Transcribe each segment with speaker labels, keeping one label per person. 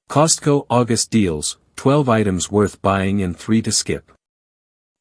Speaker 1: Costco August deals, 12 items worth buying and 3 to skip.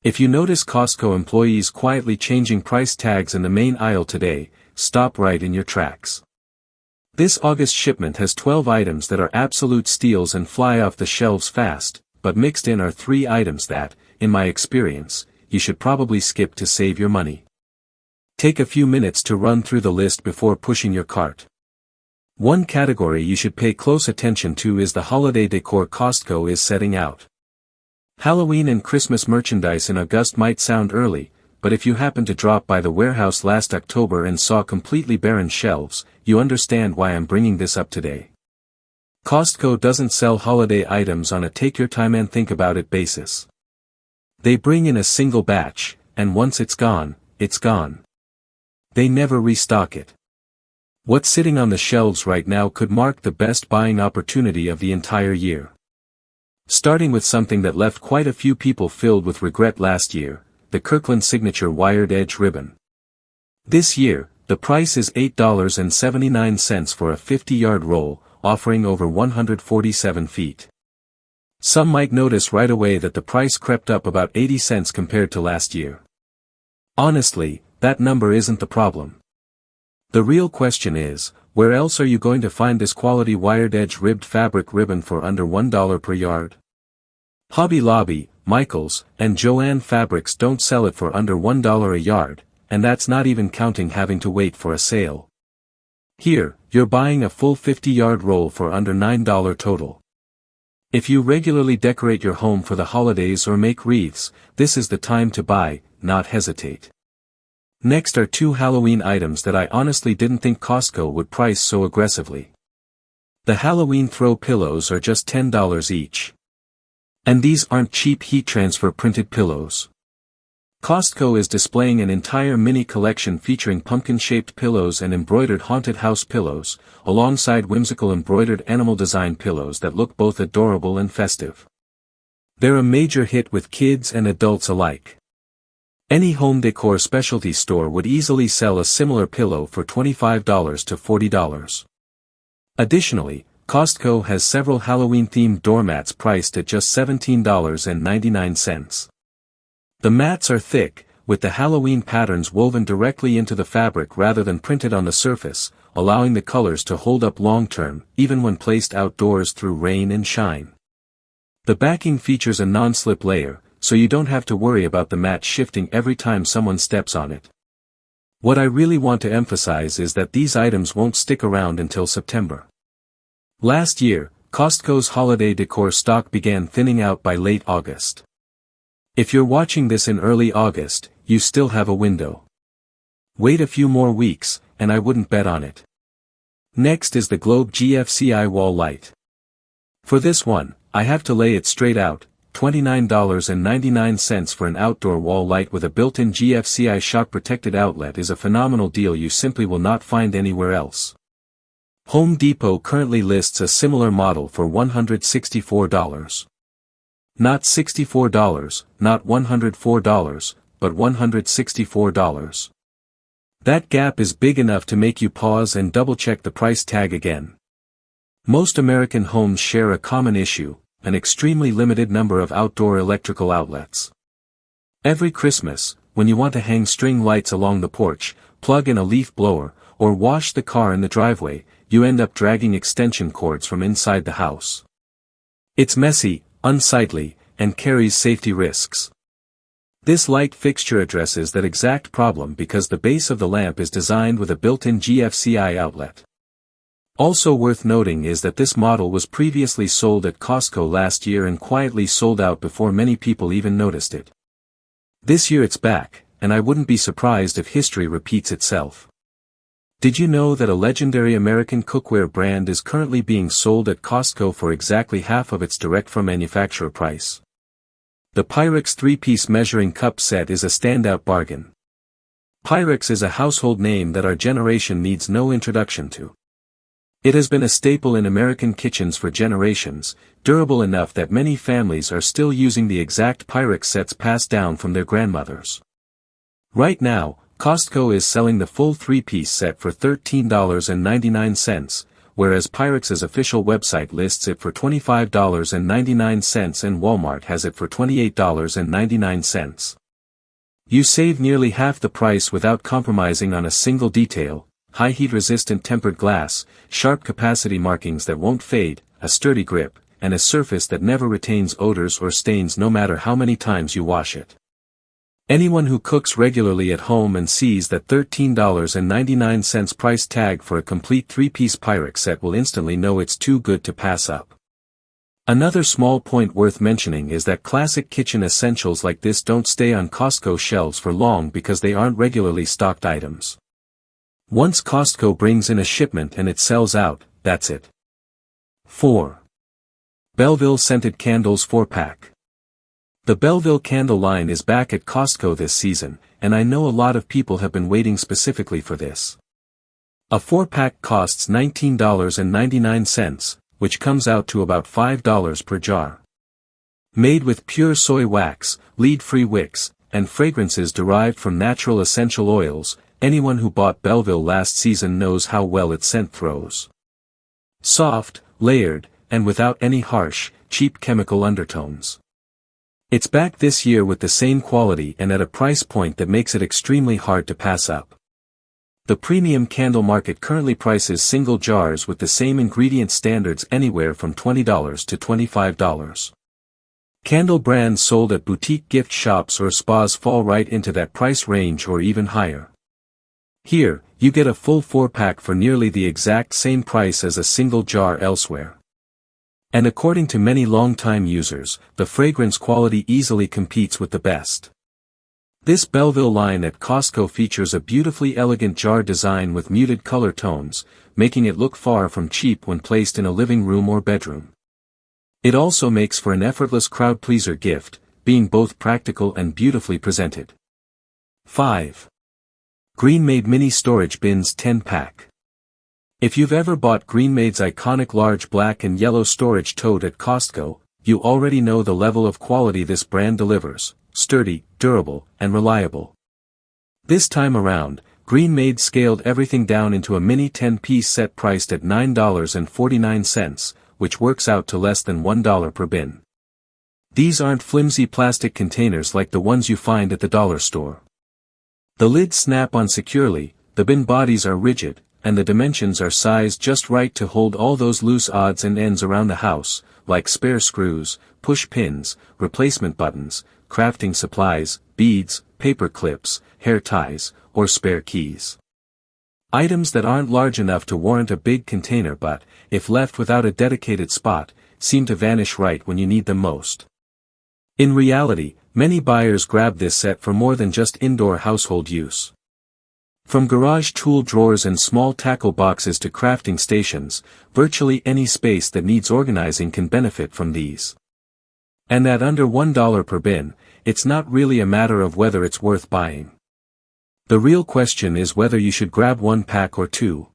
Speaker 1: If you notice Costco employees quietly changing price tags in the main aisle today, stop right in your tracks. This August shipment has 12 items that are absolute steals and fly off the shelves fast, but mixed in are 3 items that, in my experience, you should probably skip to save your money. Take a few minutes to run through the list before pushing your cart. One category you should pay close attention to is the holiday decor Costco is setting out. Halloween and Christmas merchandise in August might sound early, but if you happen to drop by the warehouse last October and saw completely barren shelves, you understand why I'm bringing this up today. Costco doesn't sell holiday items on a take-your-time-and-think-about-it basis. They bring in a single batch, and once it's gone, it's gone. They never restock it. What's sitting on the shelves right now could mark the best buying opportunity of the entire year. Starting with something that left quite a few people filled with regret last year, the Kirkland Signature Wired Edge Ribbon. This year, the price is $8.79 for a 50-yard roll, offering over 147 feet. Some might notice right away that the price crept up about 80 cents compared to last year. Honestly, that number isn't the problem. The real question is, where else are you going to find this quality wired edge ribbed fabric ribbon for under $1 per yard? Hobby Lobby, Michaels, and Joann Fabrics don't sell it for under $1 a yard, and that's not even counting having to wait for a sale. Here, you're buying a full 50-yard roll for under $9 total. If you regularly decorate your home for the holidays or make wreaths, this is the time to buy, not hesitate. Next are 2 Halloween items that I honestly didn't think Costco would price so aggressively. The Halloween throw pillows are just $10 each. And these aren't cheap heat transfer printed pillows. Costco is displaying an entire mini collection featuring pumpkin-shaped pillows and embroidered haunted house pillows, alongside whimsical embroidered animal design pillows that look both adorable and festive. They're a major hit with kids and adults alike. Any home decor specialty store would easily sell a similar pillow for $25 to $40. Additionally, Costco has several Halloween-themed doormats priced at just $17.99. The mats are thick, with the Halloween patterns woven directly into the fabric rather than printed on the surface, allowing the colors to hold up long-term, even when placed outdoors through rain and shine. The backing features a non-slip layer, so you don't have to worry about the mat shifting every time someone steps on it. What I really want to emphasize is that these items won't stick around until September. Last year, Costco's holiday decor stock began thinning out by late August. If you're watching this in early August, you still have a window. Wait a few more weeks, and I wouldn't bet on it. Next is the Globe GFCI wall light. For this one, I have to lay it straight out. $29.99 for an outdoor wall light with a built-in GFCI shock-protected outlet is a phenomenal deal you simply will not find anywhere else. Home Depot currently lists a similar model for $164. Not $64, not $104, but $164. That gap is big enough to make you pause and double-check the price tag again. Most American homes share a common issue: an extremely limited number of outdoor electrical outlets. Every Christmas, when you want to hang string lights along the porch, plug in a leaf blower, or wash the car in the driveway, you end up dragging extension cords from inside the house. It's messy, unsightly, and carries safety risks. This light fixture addresses that exact problem because the base of the lamp is designed with a built-in GFCI outlet. Also worth noting is that this model was previously sold at Costco last year and quietly sold out before many people even noticed it. This year it's back, and I wouldn't be surprised if history repeats itself. Did you know that a legendary American cookware brand is currently being sold at Costco for exactly half of its direct-from-manufacturer price? The Pyrex 3-piece measuring cup set is a standout bargain. Pyrex is a household name that our generation needs no introduction to. It has been a staple in American kitchens for generations, durable enough that many families are still using the exact Pyrex sets passed down from their grandmothers. Right now, Costco is selling the full 3-piece set for $13.99, whereas Pyrex's official website lists it for $25.99 and Walmart has it for $28.99. You save nearly half the price without compromising on a single detail: high heat-resistant tempered glass, sharp capacity markings that won't fade, a sturdy grip, and a surface that never retains odors or stains no matter how many times you wash it. Anyone who cooks regularly at home and sees that $13.99 price tag for a complete 3-piece Pyrex set will instantly know it's too good to pass up. Another small point worth mentioning is that classic kitchen essentials like this don't stay on Costco shelves for long because they aren't regularly stocked items. Once Costco brings in a shipment and it sells out, that's it. 4. Belleville Scented Candles 4-pack. The Belleville candle line is back at Costco this season, and I know a lot of people have been waiting specifically for this. A 4-pack costs $19.99, which comes out to about $5 per jar. Made with pure soy wax, lead-free wicks, and fragrances derived from natural essential oils, anyone who bought Belleville last season knows how well its scent throws. Soft, layered, and without any harsh, cheap chemical undertones. It's back this year with the same quality and at a price point that makes it extremely hard to pass up. The premium candle market currently prices single jars with the same ingredient standards anywhere from $20 to $25. Candle brands sold at boutique gift shops or spas fall right into that price range or even higher. Here, you get a full 4-pack for nearly the exact same price as a single jar elsewhere. And according to many longtime users, the fragrance quality easily competes with the best. This Belleville line at Costco features a beautifully elegant jar design with muted color tones, making it look far from cheap when placed in a living room or bedroom. It also makes for an effortless crowd-pleaser gift, being both practical and beautifully presented. 5. Greenmaid Mini Storage Bins 10-pack. If you've ever bought Greenmaid's iconic large black and yellow storage tote at Costco, you already know the level of quality this brand delivers: sturdy, durable, and reliable. This time around, Greenmaid scaled everything down into a mini 10-piece set priced at $9.49, which works out to less than $1 per bin. These aren't flimsy plastic containers like the ones you find at the dollar store. The lids snap on securely, the bin bodies are rigid, and the dimensions are sized just right to hold all those loose odds and ends around the house, like spare screws, push pins, replacement buttons, crafting supplies, beads, paper clips, hair ties, or spare keys. Items that aren't large enough to warrant a big container but, if left without a dedicated spot, seem to vanish right when you need them most. In reality, many buyers grab this set for more than just indoor household use. From garage tool drawers and small tackle boxes to crafting stations, virtually any space that needs organizing can benefit from these. And at under $1 per bin, it's not really a matter of whether it's worth buying. The real question is whether you should grab 1 pack or 2.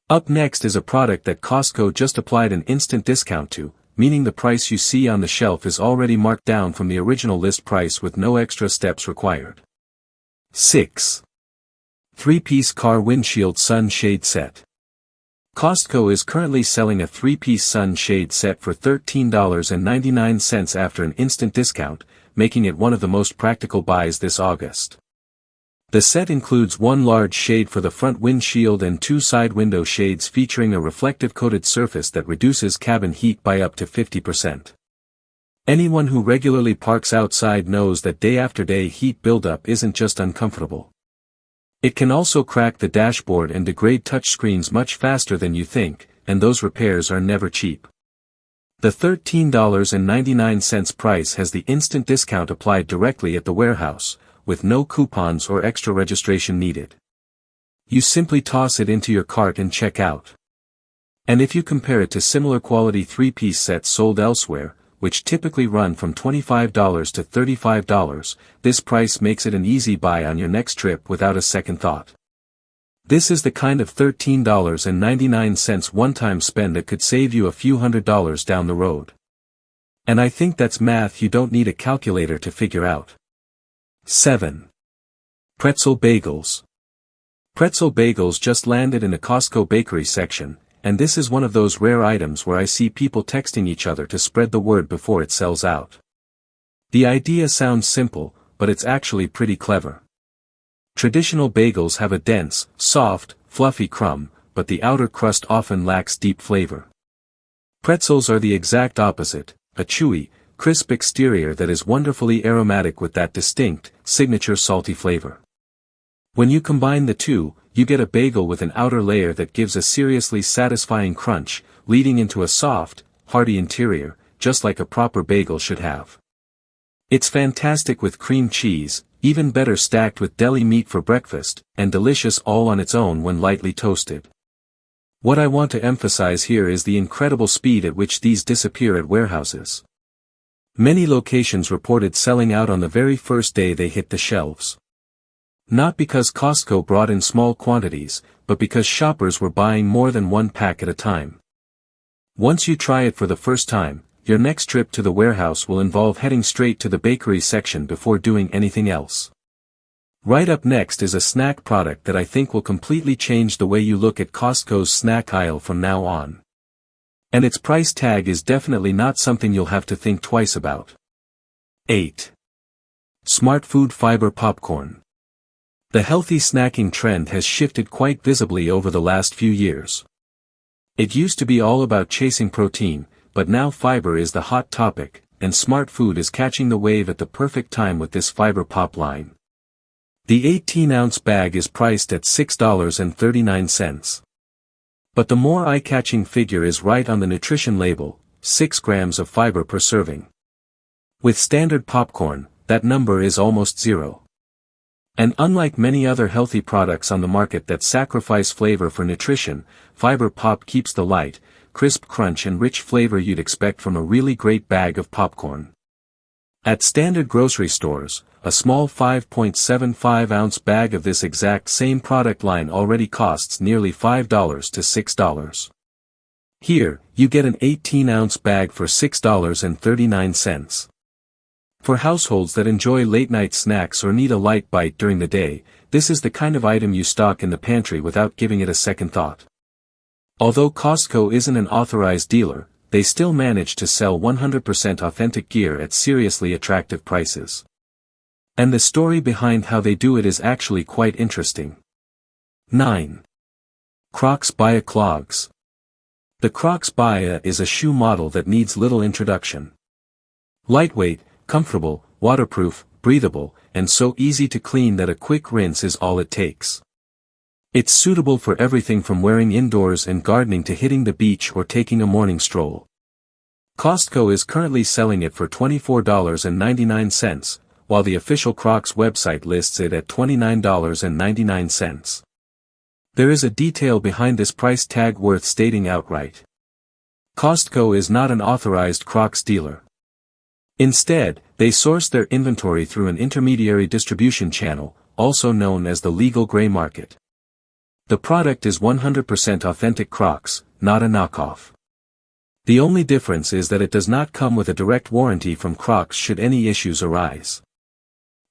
Speaker 1: Up next is a product that Costco just applied an instant discount to, meaning the price you see on the shelf is already marked down from the original list price with no extra steps required. 6. 3-piece car windshield sun shade set. Costco is currently selling a 3-piece sun shade set for $13.99 after an instant discount, making it one of the most practical buys this August. The set includes 1 large shade for the front windshield and 2 side window shades featuring a reflective coated surface that reduces cabin heat by up to 50%. Anyone who regularly parks outside knows that day after day heat buildup isn't just uncomfortable. It can also crack the dashboard and degrade touchscreens much faster than you think, and those repairs are never cheap. The $13.99 price has the instant discount applied directly at the warehouse, with no coupons or extra registration needed. You simply toss it into your cart and check out. And if you compare it to similar quality 3-piece sets sold elsewhere, which typically run from $25 to $35, this price makes it an easy buy on your next trip without a second thought. This is the kind of $13.99 one-time spend that could save you a few $100s down the road. And I think that's math you don't need a calculator to figure out. 7. Pretzel bagels. Pretzel bagels just landed in a Costco bakery section, and this is one of those rare items where I see people texting each other to spread the word before it sells out. The idea sounds simple, but it's actually pretty clever. Traditional bagels have a dense, soft, fluffy crumb, but the outer crust often lacks deep flavor. Pretzels are the exact opposite, a chewy, crisp exterior that is wonderfully aromatic with that distinct, signature salty flavor. When you combine the two, you get a bagel with an outer layer that gives a seriously satisfying crunch, leading into a soft, hearty interior, just like a proper bagel should have. It's fantastic with cream cheese, even better stacked with deli meat for breakfast, and delicious all on its own when lightly toasted. What I want to emphasize here is the incredible speed at which these disappear at warehouses. Many locations reported selling out on the very first day they hit the shelves. Not because Costco brought in small quantities, but because shoppers were buying more than one pack at a time. Once you try it for the first time, your next trip to the warehouse will involve heading straight to the bakery section before doing anything else. Right up next is a snack product that I think will completely change the way you look at Costco's snack aisle from now on. And its price tag is definitely not something you'll have to think twice about. 8. Smart Food Fiber Popcorn. The healthy snacking trend has shifted quite visibly over the last few years. It used to be all about chasing protein, but now fiber is the hot topic, and Smart Food is catching the wave at the perfect time with this fiber pop line. The 18-ounce bag is priced at $6.39. But the more eye-catching figure is right on the nutrition label, 6 grams of fiber per serving. With standard popcorn, that number is almost zero. And unlike many other healthy products on the market that sacrifice flavor for nutrition, Fiber Pop keeps the light, crisp crunch and rich flavor you'd expect from a really great bag of popcorn. At standard grocery stores, a small 5.75-ounce bag of this exact same product line already costs nearly $5 to $6. Here, you get an 18-ounce bag for $6.39. For households that enjoy late-night snacks or need a light bite during the day, this is the kind of item you stock in the pantry without giving it a second thought. Although Costco isn't an authorized dealer, they still manage to sell 100% authentic gear at seriously attractive prices. And the story behind how they do it is actually quite interesting. 9. Crocs Baya Clogs. The Crocs Baya is a shoe model that needs little introduction. Lightweight, comfortable, waterproof, breathable, and so easy to clean that a quick rinse is all it takes. It's suitable for everything from wearing indoors and gardening to hitting the beach or taking a morning stroll. Costco is currently selling it for $24.99, while the official Crocs website lists it at $29.99. There is a detail behind this price tag worth stating outright. Costco is not an authorized Crocs dealer. Instead, they source their inventory through an intermediary distribution channel, also known as the legal gray market. The product is 100% authentic Crocs, not a knockoff. The only difference is that it does not come with a direct warranty from Crocs should any issues arise.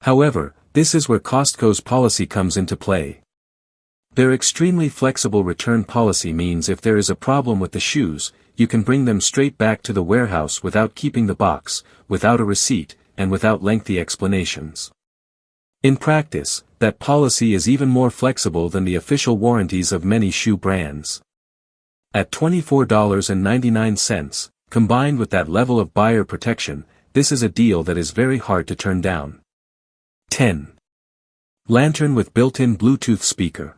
Speaker 1: However, this is where Costco's policy comes into play. Their extremely flexible return policy means if there is a problem with the shoes, you can bring them straight back to the warehouse without keeping the box, without a receipt, and without lengthy explanations. In practice, that policy is even more flexible than the official warranties of many shoe brands. At $24.99, combined with that level of buyer protection, this is a deal that is very hard to turn down. 10. Lantern with built-in Bluetooth speaker.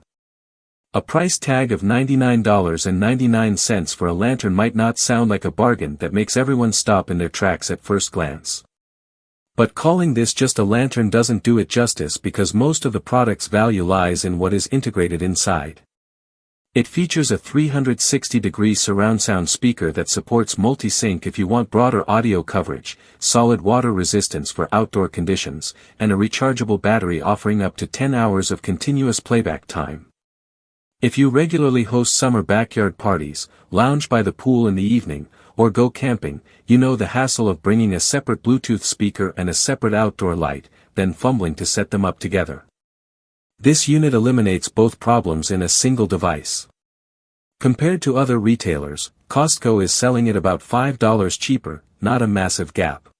Speaker 1: A price tag of $99.99 for a lantern might not sound like a bargain that makes everyone stop in their tracks at first glance. But calling this just a lantern doesn't do it justice because most of the product's value lies in what is integrated inside. It features a 360-degree surround sound speaker that supports multi-sync if you want broader audio coverage, solid water resistance for outdoor conditions, and a rechargeable battery offering up to 10 hours of continuous playback time. If you regularly host summer backyard parties, lounge by the pool in the evening, or go camping, you know the hassle of bringing a separate Bluetooth speaker and a separate outdoor light, then fumbling to set them up together. This unit eliminates both problems in a single device. Compared to other retailers, Costco is selling it about $5 cheaper, not a massive gap.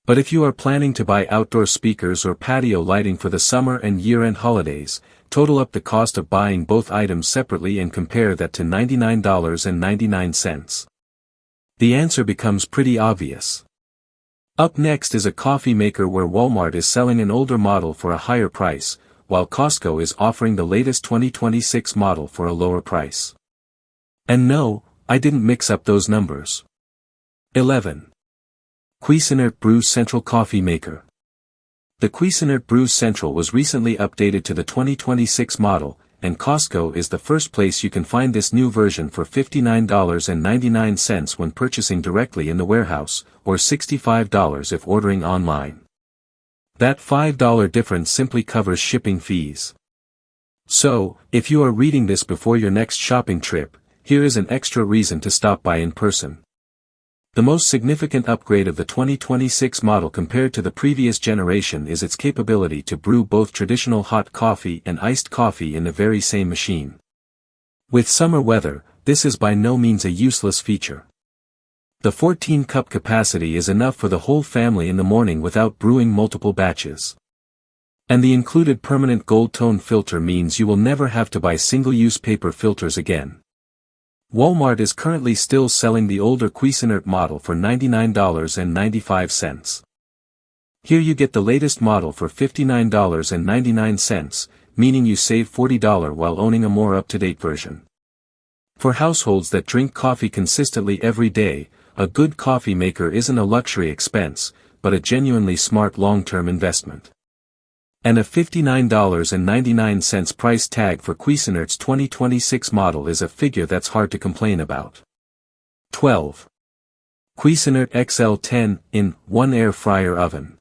Speaker 1: But if you are planning to buy outdoor speakers or patio lighting for the summer and year-end holidays, total up the cost of buying both items separately and compare that to $99.99. The answer becomes pretty obvious. Up next is a coffee maker where Walmart is selling an older model for a higher price, while Costco is offering the latest 2026 model for a lower price. And no, I didn't mix up those numbers. 11. Cuisinart Brew Central Coffee Maker. The Cuisinart Brew Central was recently updated to the 2026 model, and Costco is the first place you can find this new version for $59.99 when purchasing directly in the warehouse, or $65 if ordering online. That $5 difference simply covers shipping fees. So, if you are reading this before your next shopping trip, here is an extra reason to stop by in person. The most significant upgrade of the 2026 model compared to the previous generation is its capability to brew both traditional hot coffee and iced coffee in the very same machine. With summer weather, this is by no means a useless feature. The 14-cup capacity is enough for the whole family in the morning without brewing multiple batches. And the included permanent gold tone filter means you will never have to buy single-use paper filters again. Walmart is currently still selling the older Cuisinart model for $99.95. Here you get the latest model for $59.99, meaning you save $40 while owning a more up-to-date version. For households that drink coffee consistently every day, a good coffee maker isn't a luxury expense, but a genuinely smart long-term investment. And a $59.99 price tag for Cuisinart's 2026 model is a figure that's hard to complain about. 12. Cuisinart XL10 in-1 Air Fryer Oven.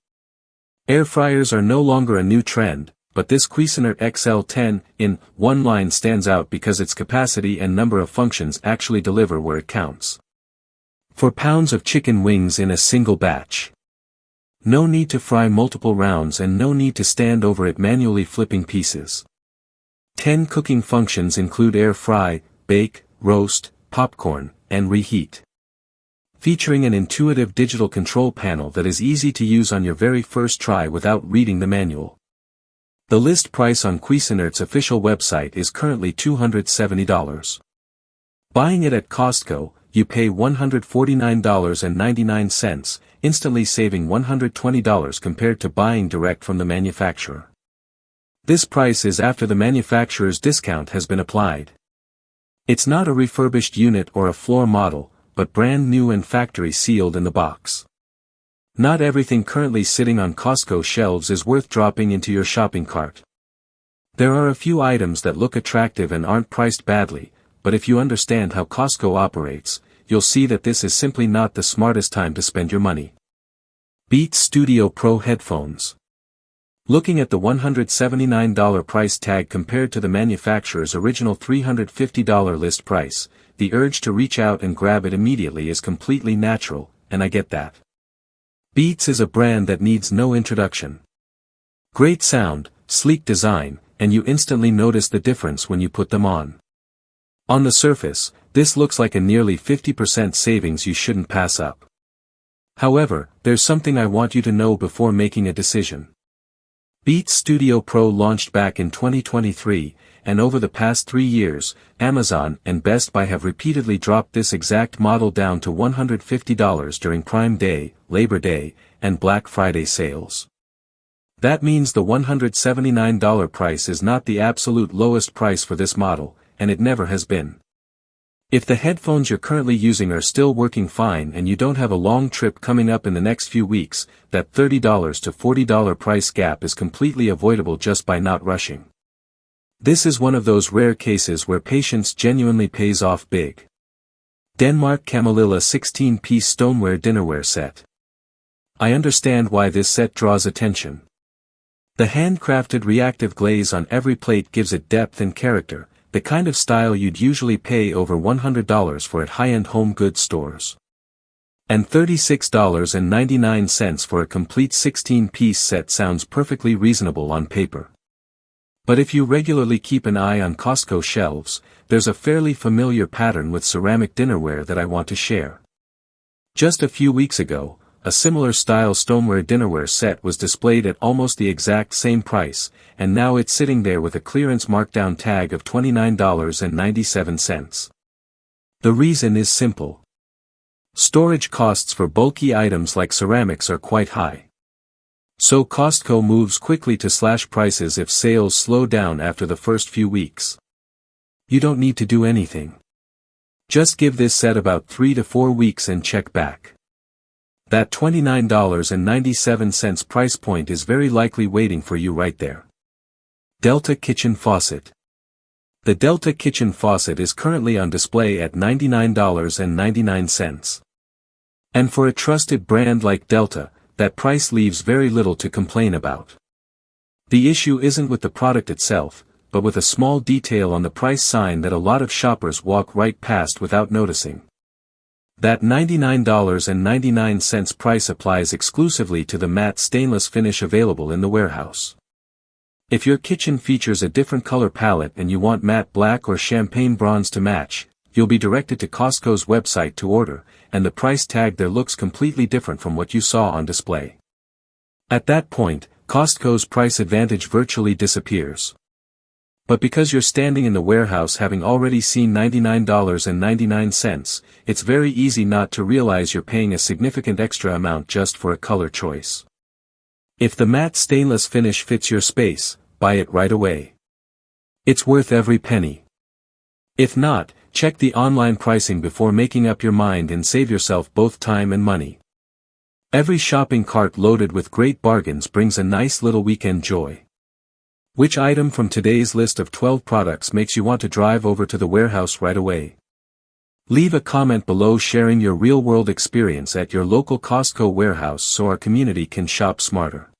Speaker 1: Air fryers are no longer a new trend, but this Cuisinart XL10 in-1 line stands out because its capacity and number of functions actually deliver where it counts. 4 pounds of chicken wings in a single batch. No need to fry multiple rounds and no need to stand over it manually flipping pieces. 10 cooking functions include air fry, bake, roast, popcorn, and reheat. Featuring an intuitive digital control panel that is easy to use on your very first try without reading the manual. The list price on Cuisinart's official website is currently $270. Buying it at Costco, you pay $149.99, instantly saving $120 compared to buying direct from the manufacturer. This price is after the manufacturer's discount has been applied. It's not a refurbished unit or a floor model, but brand new and factory sealed in the box. Not everything currently sitting on Costco shelves is worth dropping into your shopping cart. There are a few items that look attractive and aren't priced badly, but if you understand how Costco operates, you'll see that this is simply not the smartest time to spend your money. Beats Studio Pro Headphones. Looking at the $179 price tag compared to the manufacturer's original $350 list price, the urge to reach out and grab it immediately is completely natural, and I get that. Beats is a brand that needs no introduction. Great sound, sleek design, and you instantly notice the difference when you put them on. On the surface, this looks like a nearly 50% savings you shouldn't pass up. However, there's something I want you to know before making a decision. Beats Studio Pro launched back in 2023, and over the past 3 years, Amazon and Best Buy have repeatedly dropped this exact model down to $150 during Prime Day, Labor Day, and Black Friday sales. That means the $179 price is not the absolute lowest price for this model, and it never has been. If the headphones you're currently using are still working fine and you don't have a long trip coming up in the next few weeks, that $30 to $40 price gap is completely avoidable just by not rushing. This is one of those rare cases where patience genuinely pays off big. Denmark Camomilla 16-piece stoneware dinnerware set. I understand why this set draws attention. The handcrafted reactive glaze on every plate gives it depth and character, the kind of style you'd usually pay over $100 for at high-end home goods stores. And $36.99 for a complete 16-piece set sounds perfectly reasonable on paper. But if you regularly keep an eye on Costco shelves, there's a fairly familiar pattern with ceramic dinnerware that I want to share. Just a few weeks ago, a similar style stoneware dinnerware set was displayed at almost the exact same price, and now it's sitting there with a clearance markdown tag of $29.97. The reason is simple. Storage costs for bulky items like ceramics are quite high. So Costco moves quickly to slash prices if sales slow down after the first few weeks. You don't need to do anything. Just give this set about 3 to 4 weeks and check back. That $29.97 price point is very likely waiting for you right there. Delta Kitchen Faucet. The Delta Kitchen Faucet is currently on display at $99.99. And for a trusted brand like Delta, that price leaves very little to complain about. The issue isn't with the product itself, but with a small detail on the price sign that a lot of shoppers walk right past without noticing. That $99.99 price applies exclusively to the matte stainless finish available in the warehouse. If your kitchen features a different color palette and you want matte black or champagne bronze to match, you'll be directed to Costco's website to order, and the price tag there looks completely different from what you saw on display. At that point, Costco's price advantage virtually disappears. But because you're standing in the warehouse having already seen $99.99, it's very easy not to realize you're paying a significant extra amount just for a color choice. If the matte stainless finish fits your space, buy it right away. It's worth every penny. If not, check the online pricing before making up your mind and save yourself both time and money. Every shopping cart loaded with great bargains brings a nice little weekend joy. Which item from today's list of 12 products makes you want to drive over to the warehouse right away? Leave a comment below sharing your real-world experience at your local Costco warehouse so our community can shop smarter.